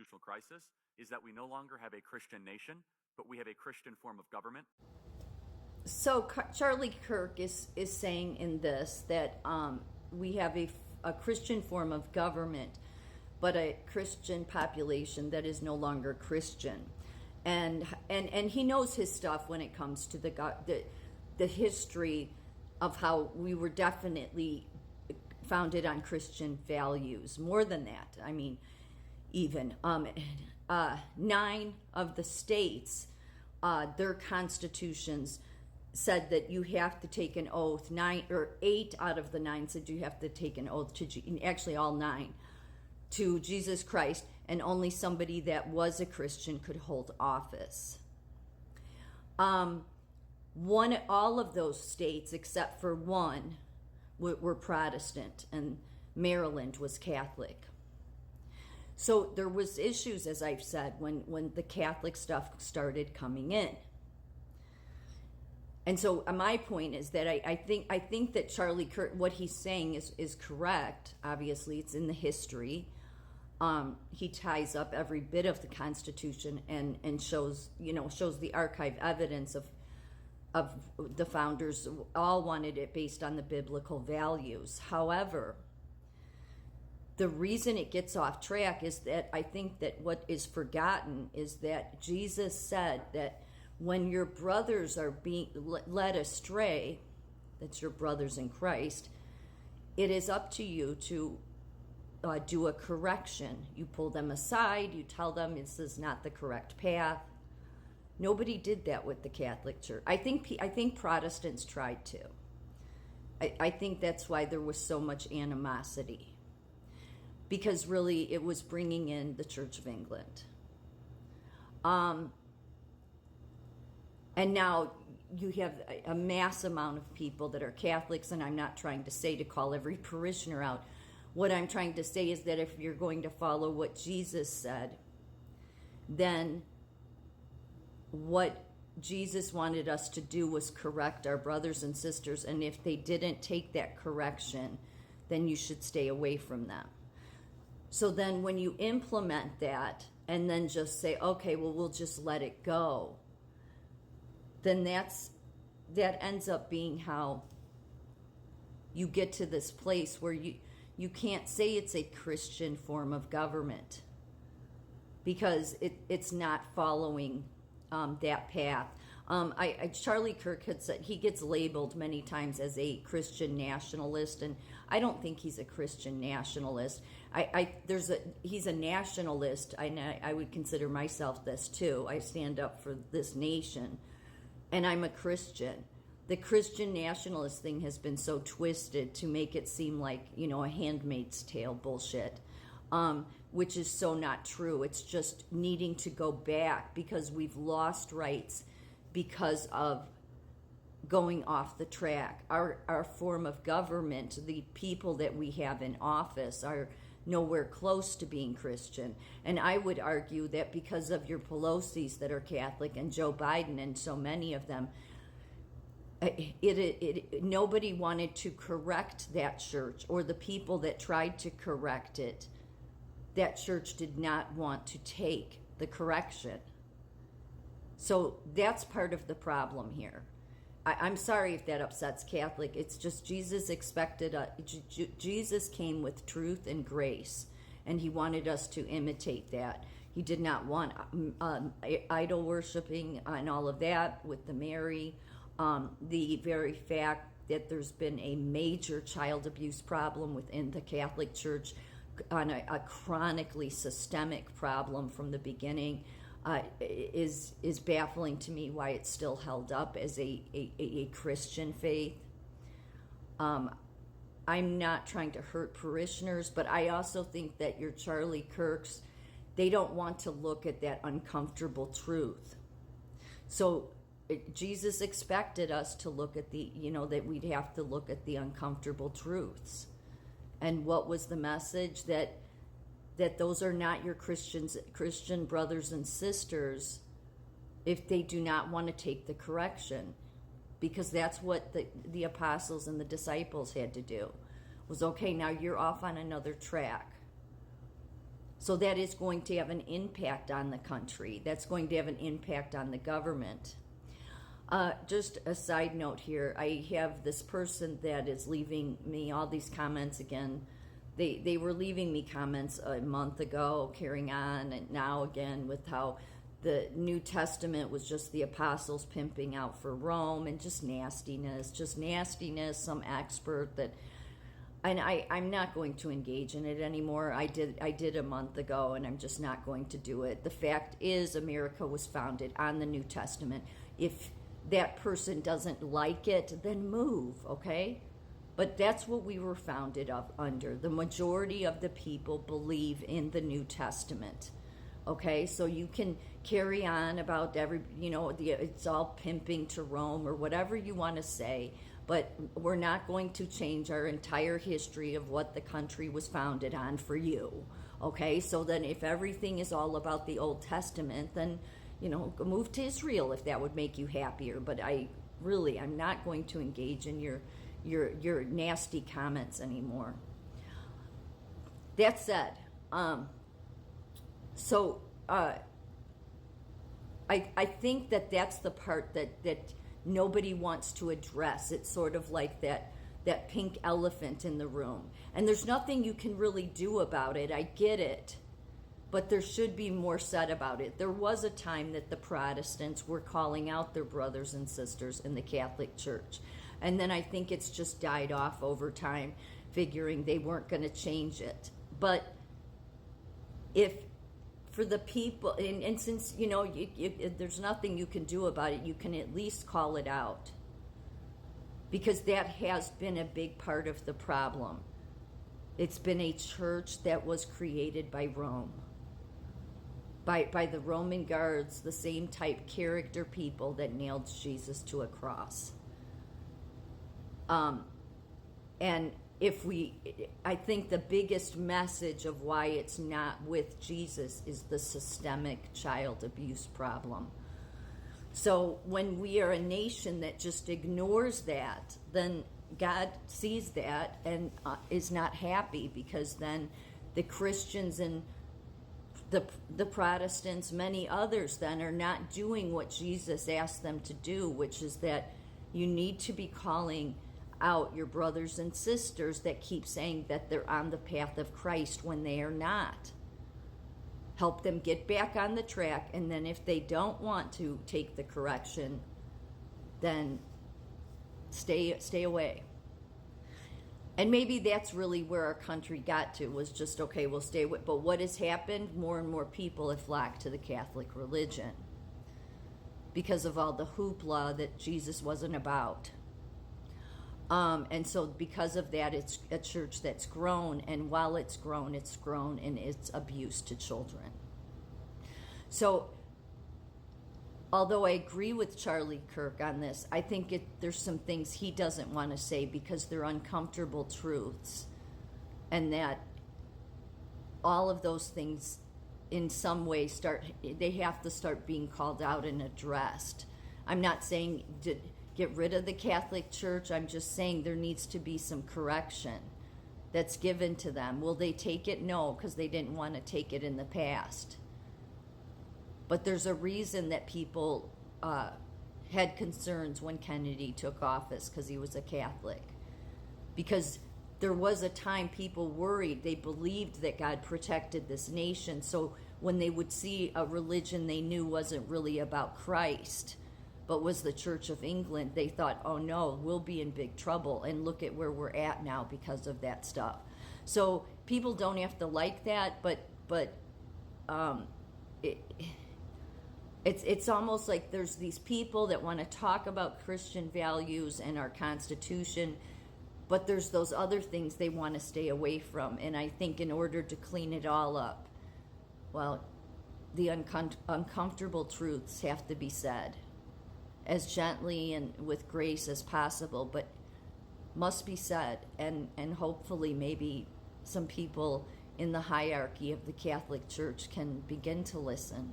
existential crisis is that we no longer have a Christian nation, but we have a Christian form of government. So Charlie Kirk is saying in this that we have a Christian form of government, but a Christian population that is no longer Christian, and he knows his stuff when it comes to the history of how we were definitely founded on Christian values. More than that, I mean, even 9 of the states, their constitutions said that you have to take an oath. 8 out of the 9 said you have to take an oath to, actually all 9, to Jesus Christ, and only somebody that was a Christian could hold office. All of those states except for one were Protestant, and Maryland was Catholic. So there was issues, as I've said, when the Catholic stuff started coming in. And so my point is that I think that Charlie Kirk, what he's saying is correct. Obviously, it's in the history. He ties up every bit of the Constitution and shows the archive evidence of the founders all wanted it based on the biblical values. However, the reason it gets off track is that I think that what is forgotten is that Jesus said that when your brothers are being led astray, that's your brothers in Christ, it is up to you to do a correction. You pull them aside, you tell them this is not the correct path. Nobody did that with the Catholic Church. I think Protestants tried to. I think that's why there was so much animosity, because really it was bringing in the Church of England. And now you have a mass amount of people that are Catholics, and I'm not trying to say to call every parishioner out. What I'm trying to say is that if you're going to follow what Jesus said, then what Jesus wanted us to do was correct our brothers and sisters, and if they didn't take that correction, then you should stay away from them. So then when you implement that and then just say, okay, well, we'll just let it go, then that ends up being how you get to this place where you can't say it's a Christian form of government, because it's not following that path. Charlie Kirk had said he gets labeled many times as a Christian nationalist, and I don't think he's a Christian nationalist. He's a nationalist. I would consider myself this too. I stand up for this nation, and I'm a Christian. The Christian nationalist thing has been so twisted to make it seem like, a Handmaid's Tale bullshit, which is so not true. It's just needing to go back because we've lost rights because of going off the track. Our form of government, the people that we have in office are nowhere close to being Christian. And I would argue that because of your Pelosi's that are Catholic and Joe Biden and so many of them, nobody wanted to correct that church, or the people that tried to correct it. That church did not want to take the correction. So that's part of the problem here. I'm sorry if that upsets Catholic. It's just Jesus Jesus came with truth and grace, and he wanted us to imitate that. He did not want idol worshiping and all of that with the Mary. The very fact that there's been a major child abuse problem within the Catholic Church, on a chronically systemic problem from the beginning, is baffling to me. Why it's still held up as a Christian faith. I'm not trying to hurt parishioners, but I also think that your Charlie Kirks, they don't want to look at that uncomfortable truth. So Jesus expected us to look at that we'd have to look at the uncomfortable truths. And what was the message? That those are not your Christian brothers and sisters if they do not want to take the correction. Because that's what the apostles and the disciples had to do. Was, okay, now you're off on another track. So that is going to have an impact on the country. That's going to have an impact on the government. Just a side note here, I have this person that is leaving me all these comments again. They were leaving me comments a month ago, carrying on, and now again with how the New Testament was just the apostles pimping out for Rome, and just nastiness, some expert that, and I'm not going to engage in it anymore. I did a month ago, and I'm just not going to do it. The fact is, America was founded on the New Testament. If that person doesn't like it, then move, okay? But that's what we were founded under. The majority of the people believe in the New Testament, okay? So you can carry on about it's all pimping to Rome or whatever you want to say, but we're not going to change our entire history of what the country was founded on for you, okay? So then if everything is all about the Old Testament, then move to Israel if that would make you happier. But I'm not going to engage in your nasty comments anymore. That said, I think that's the part that nobody wants to address. It's sort of like that pink elephant in the room. And there's nothing you can really do about it. I get it. But there should be more said about it. There was a time that the Protestants were calling out their brothers and sisters in the Catholic Church. And then I think it's just died off over time, figuring they weren't going to change it. But if for the people, and since, there's nothing you can do about it, you can at least call it out. Because that has been a big part of the problem. It's been a church that was created by Rome. By the Roman guards, the same type character people that nailed Jesus to a cross. And I think the biggest message of why it's not with Jesus is the systemic child abuse problem. So when we are a nation that just ignores that, then God sees that and is not happy, because then the Christians and the Protestants, many others then, are not doing what Jesus asked them to do, which is that you need to be calling out your brothers and sisters that keep saying that they're on the path of Christ when they are not. Help them get back on the track, and then if they don't want to take the correction, then stay away. And maybe that's really where our country got to, was just, okay, we'll stay with. But what has happened? More and more people have flocked to the Catholic religion because of all the hoopla that Jesus wasn't about. And so because of that, it's a church that's grown. And while it's grown in its abuse to children. So although I agree with Charlie Kirk on this, I think there's some things he doesn't want to say because they're uncomfortable truths. And that all of those things in some way they have to start being called out and addressed. I'm not saying to get rid of the Catholic Church. I'm just saying there needs to be some correction that's given to them. Will they take it? No, because they didn't want to take it in the past. But there's a reason that people had concerns when Kennedy took office, because he was a Catholic. Because there was a time people worried, they believed that God protected this nation. So when they would see a religion they knew wasn't really about Christ, but was the Church of England, they thought, oh no, we'll be in big trouble. And look at where we're at now because of that stuff. So people don't have to like that, but it's almost like there's these people that want to talk about Christian values and our Constitution, but there's those other things they want to stay away from. And I think in order to clean it all up, well, the uncomfortable truths have to be said as gently and with grace as possible, but must be said. And hopefully maybe some people in the hierarchy of the Catholic Church can begin to listen.